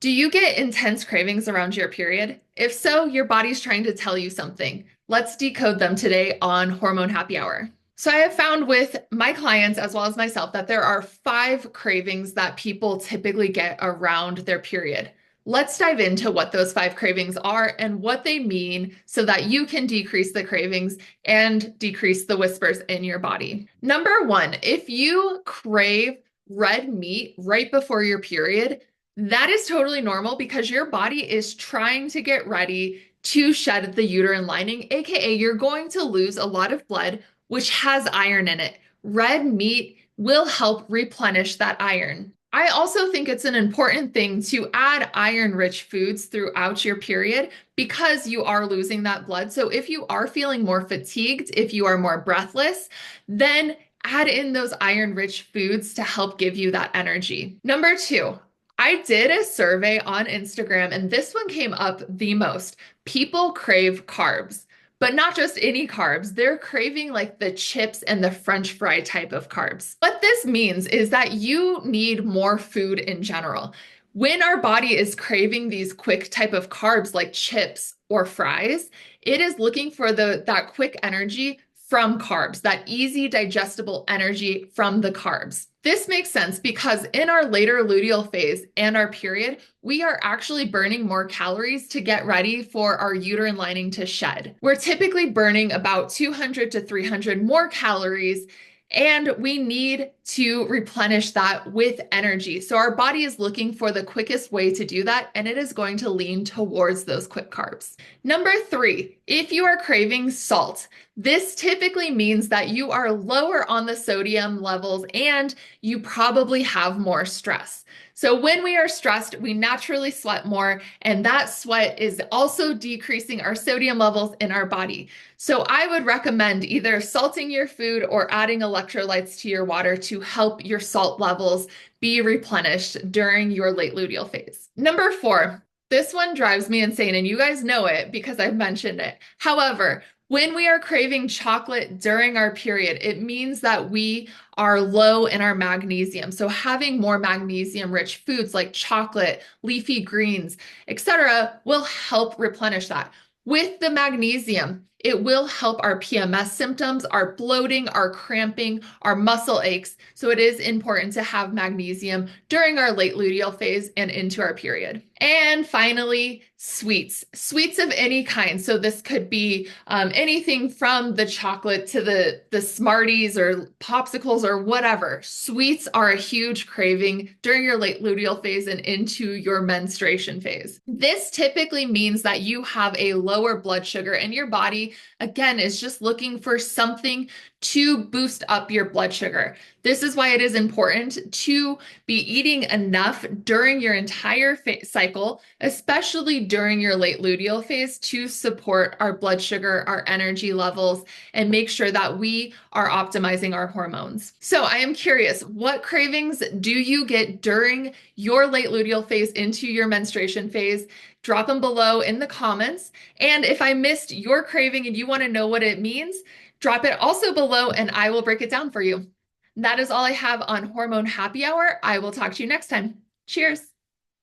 Do you get intense cravings around your period? If so, your body's trying to tell you something. Let's decode them today on Hormone Happy Hour. So, I have found with my clients as well as myself that there are 5 cravings that people typically get around their period. Let's dive into what those 5 cravings are and what they mean so that you can decrease the cravings and decrease the whispers in your body. Number 1, if you crave red meat right before your period, that is totally normal because your body is trying to get ready to shed the uterine lining, aka you're going to lose a lot of blood, which has iron in it. Red meat will help replenish that iron. I also think it's an important thing to add iron-rich foods throughout your period because you are losing that blood. So if you are feeling more fatigued, if you are more breathless, then add in those iron-rich foods to help give you that energy. Number 2, I did a survey on Instagram and this one came up the most. People crave carbs, but not just any carbs. They're craving like the chips and the French fry type of carbs. What this means is that you need more food in general. When our body is craving these quick type of carbs like chips or fries, it is looking for that quick energy from carbs, that easy digestible energy from the carbs. This makes sense because in our later luteal phase and our period, we are actually burning more calories to get ready for our uterine lining to shed. We're typically burning about 200 to 300 more calories, and we need to replenish that with energy. So our body is looking for the quickest way to do that, and it is going to lean towards those quick carbs. Number 3, if you are craving salt, this typically means that you are lower on the sodium levels and you probably have more stress. So when we are stressed, we naturally sweat more, and that sweat is also decreasing our sodium levels in our body. So I would recommend either salting your food or adding electrolytes to your water to help your salt levels be replenished during your late luteal phase. Number 4, this one drives me insane, and you guys know it because I've mentioned it. However, when we are craving chocolate during our period, it means that we are low in our magnesium. So having more magnesium-rich foods like chocolate, leafy greens, etc., will help replenish that. With the magnesium, it will help our PMS symptoms, our bloating, our cramping, our muscle aches. So it is important to have magnesium during our late luteal phase and into our period. And finally, sweets. Sweets of any kind. So this could be anything from the chocolate to the Smarties or popsicles or whatever. Sweets are a huge craving during your late luteal phase and into your menstruation phase. This typically means that you have a lower blood sugar and your body, again, is just looking for something to boost up your blood sugar. This is why it is important to be eating enough during your entire cycle, especially during your late luteal phase, to support our blood sugar, our energy levels, and make sure that we are optimizing our hormones. So I am curious, what cravings do you get during your late luteal phase into your menstruation phase? Drop them below in the comments. And if I missed your craving and you want to know what it means, drop it also below and I will break it down for you. That is all I have on Hormone Happy Hour. I will talk to you next time. Cheers.